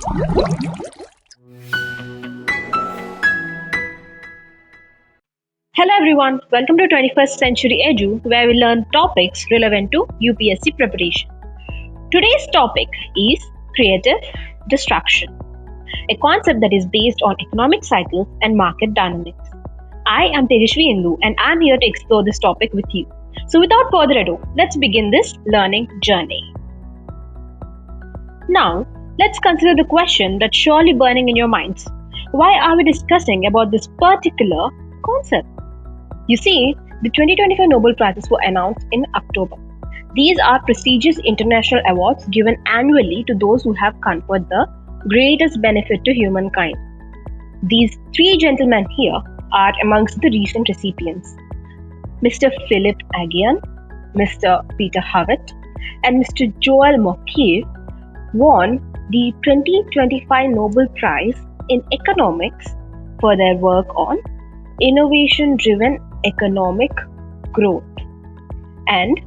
Hello everyone, welcome to 21st Century Edu, where we learn topics relevant to UPSC preparation. Today's topic is creative destruction, a concept that is based on economic cycles and market dynamics. I am Tejashvi Indu and I'm here to explore this topic with you. So without further ado, let's begin this learning journey. Now, let's consider the question that's surely burning in your minds. Why are we discussing about this particular concept? You see, the 2025 Nobel Prizes were announced in October. These are prestigious international awards given annually to those who have conferred the greatest benefit to humankind. These three gentlemen here are amongst the recent recipients. Mr. Philip Aghian, Mr. Peter Howitt, and Mr. Joel Mokyr won the 2025 Nobel Prize in Economics for their work on innovation-driven economic growth and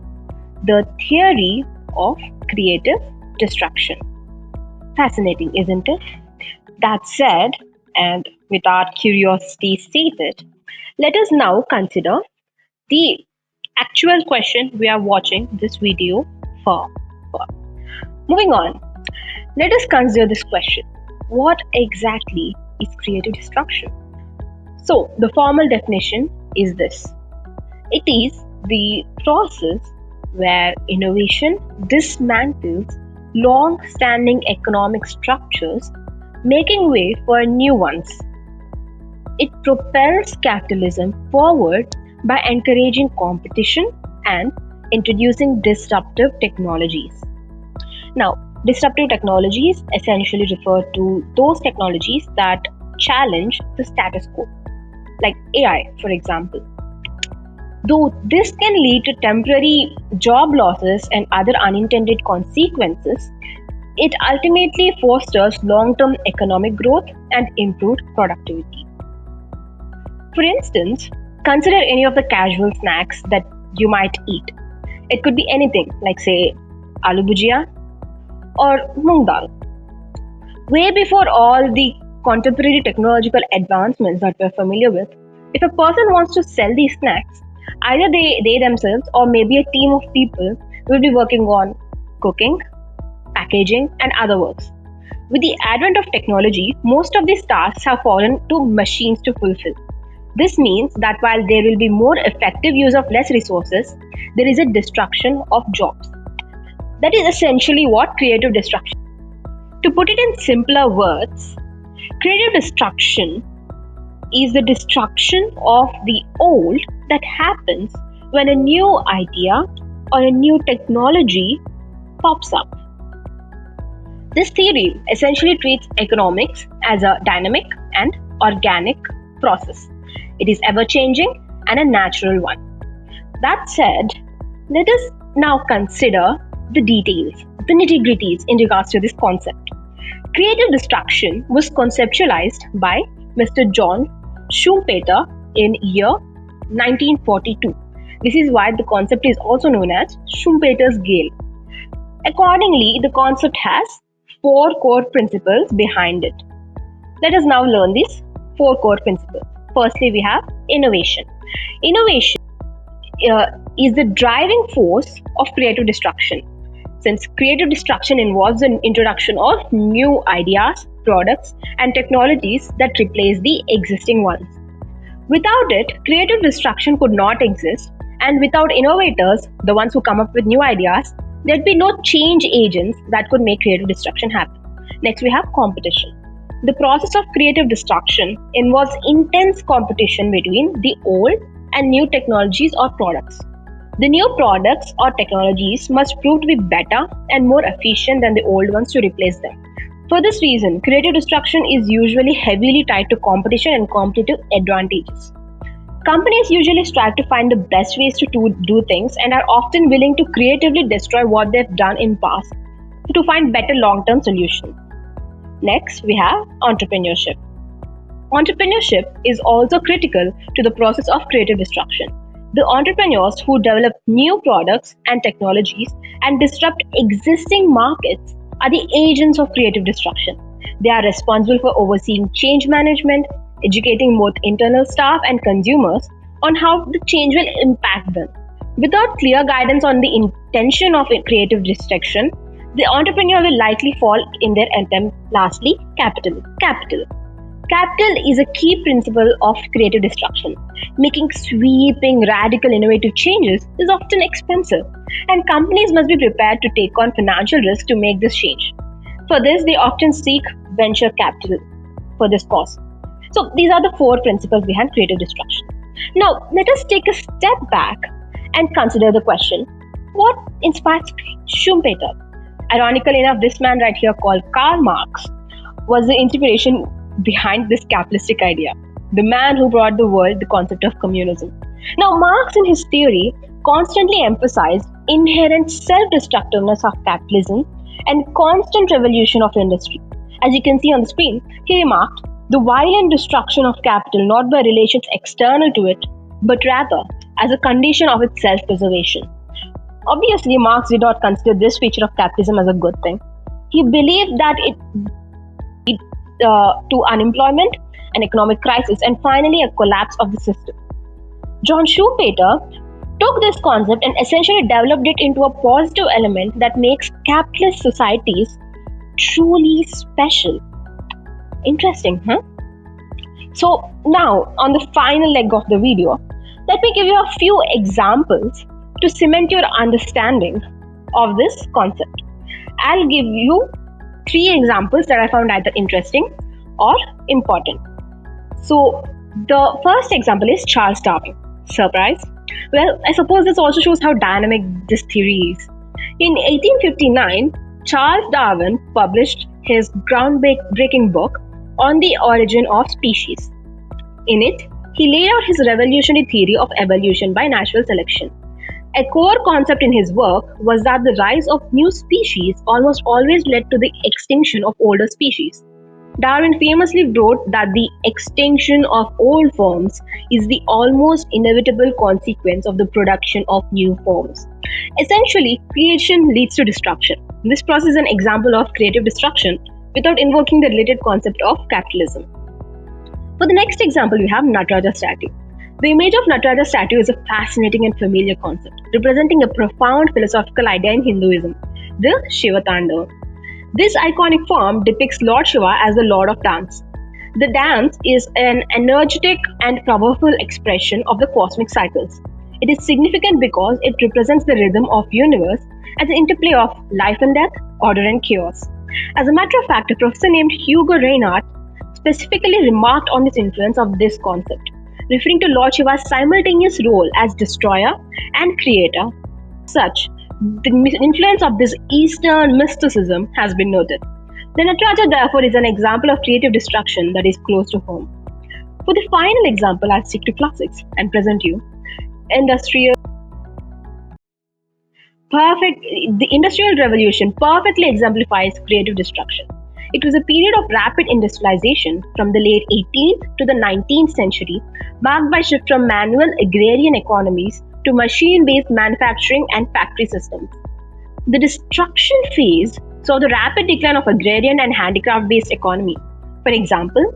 the theory of creative destruction. Fascinating, isn't it? That said, and with our curiosity sated, let us now consider the actual question we are watching this video for. Moving on, let us consider this question. What exactly is creative destruction? So, the formal definition is this. It is the process where innovation dismantles long-standing economic structures, making way for new ones. It propels capitalism forward by encouraging competition and introducing disruptive technologies. Now, disruptive technologies essentially refer to those technologies that challenge the status quo, like AI, for example. Though this can lead to temporary job losses and other unintended consequences, it ultimately fosters long-term economic growth and improved productivity. For instance, consider any of the casual snacks that you might eat. It could be anything like, say, aloo bhujia or moong dal. Way before all the contemporary technological advancements that we're familiar with, if a person wants to sell these snacks, either they themselves or maybe a team of people will be working on cooking, packaging, and other works. With the advent of technology, most of these tasks have fallen to machines to fulfill. This means that while there will be more effective use of less resources, there is a destruction of jobs. That is essentially what creative destruction is. To put it in simpler words, creative destruction is the destruction of the old that happens when a new idea or a new technology pops up. This theory essentially treats economics as a dynamic and organic process. It is ever-changing and a natural one. That said, let us now consider the details, the nitty-gritties in regards to this concept. Creative destruction was conceptualized by Mr. John Schumpeter in year 1942. This is why the concept is also known as Schumpeter's scale. Accordingly, the concept has 4 core principles behind it. Let us now learn these 4 core principles. Firstly, we have innovation. Innovation is the driving force of creative destruction. Since creative destruction involves the introduction of new ideas, products, and technologies that replace the existing ones. Without it, creative destruction could not exist, and without innovators, the ones who come up with new ideas, there'd be no change agents that could make creative destruction happen. Next, we have competition. The process of creative destruction involves intense competition between the old and new technologies or products. The new products or technologies must prove to be better and more efficient than the old ones to replace them. For this reason, creative destruction is usually heavily tied to competition and competitive advantages. Companies usually strive to find the best ways to do things and are often willing to creatively destroy what they've done in past to find better long-term solutions. Next, we have entrepreneurship. Entrepreneurship is also critical to the process of creative destruction. The entrepreneurs who develop new products and technologies and disrupt existing markets are the agents of creative destruction. They are responsible for overseeing change management, educating both internal staff and consumers on how the change will impact them. Without clear guidance on the intention of creative destruction, the entrepreneur will likely fall in their attempt. Lastly, capital. Capital is a key principle of creative destruction. Making sweeping, radical, innovative changes is often expensive, and companies must be prepared to take on financial risk to make this change. For this, they often seek venture capital for this cause. So, these are the four principles behind creative destruction. Now, let us take a step back and consider the question, what inspired Schumpeter? Ironically enough, this man right here called Karl Marx was the inspiration behind this capitalistic idea, the man who brought the world the concept of communism. Now, Marx in his theory constantly emphasized inherent self-destructiveness of capitalism and constant revolution of industry. As you can see on the screen, he remarked, the violent destruction of capital not by relations external to it, but rather as a condition of its self-preservation. Obviously, Marx did not consider this feature of capitalism as a good thing. He believed that it to unemployment, an economic crisis, and finally a collapse of the system. John Schumpeter took this concept and essentially developed it into a positive element that makes capitalist societies truly special. Interesting, huh? So now, on the final leg of the video, let me give you a few examples to cement your understanding of this concept. I'll give you 3 examples that I found either interesting or important. So the first example is Charles Darwin. Surprise? Well, I suppose this also shows how dynamic this theory is. In 1859, Charles Darwin published his groundbreaking book on the origin of species. In it, he laid out his revolutionary theory of evolution by natural selection. A core concept in his work was that the rise of new species almost always led to the extinction of older species. Darwin famously wrote that the extinction of old forms is the almost inevitable consequence of the production of new forms. Essentially, creation leads to destruction. This process is an example of creative destruction without invoking the related concept of capitalism. For the next example, we have Nataraja statue. The image of Nataraja statue is a fascinating and familiar concept, representing a profound philosophical idea in Hinduism, the Shiva Tandav. This iconic form depicts Lord Shiva as the Lord of Dance. The dance is an energetic and powerful expression of the cosmic cycles. It is significant because it represents the rhythm of universe as an interplay of life and death, order and chaos. As a matter of fact, a professor named Hugo Reinhardt specifically remarked on this influence of this concept, referring to Lord Shiva's simultaneous role as destroyer and creator. Such, the influence of this Eastern mysticism has been noted. The Nataraja, therefore, is an example of creative destruction that is close to home. For the final example, I'll stick to classics and present you the Industrial Revolution perfectly exemplifies creative destruction. It was a period of rapid industrialization from the late 18th to the 19th century, marked by shift from manual agrarian economies to machine-based manufacturing and factory systems. The destruction phase saw the rapid decline of agrarian and handicraft-based economy. For example,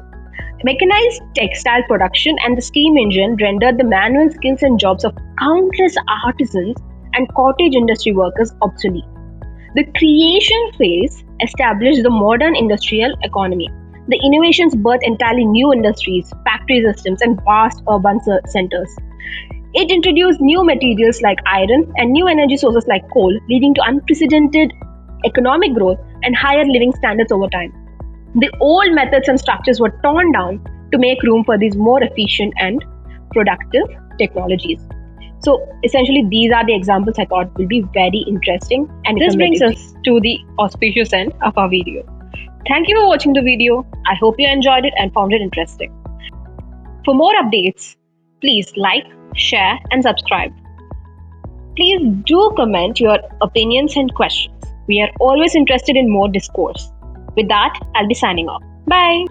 mechanized textile production and the steam engine rendered the manual skills and jobs of countless artisans and cottage industry workers obsolete. The creation phase established the modern industrial economy. The innovations birthed entirely new industries, factory systems, and vast urban centers. It introduced new materials like iron and new energy sources like coal, leading to unprecedented economic growth and higher living standards over time. The old methods and structures were torn down to make room for these more efficient and productive technologies. So essentially, these are the examples I thought will be very interesting, and this brings us to the auspicious end of our video. Thank you for watching the video. I hope you enjoyed it and found it interesting. For more updates, please like, share and subscribe. Please do comment your opinions and questions. We are always interested in more discourse. With that, I'll be signing off. Bye.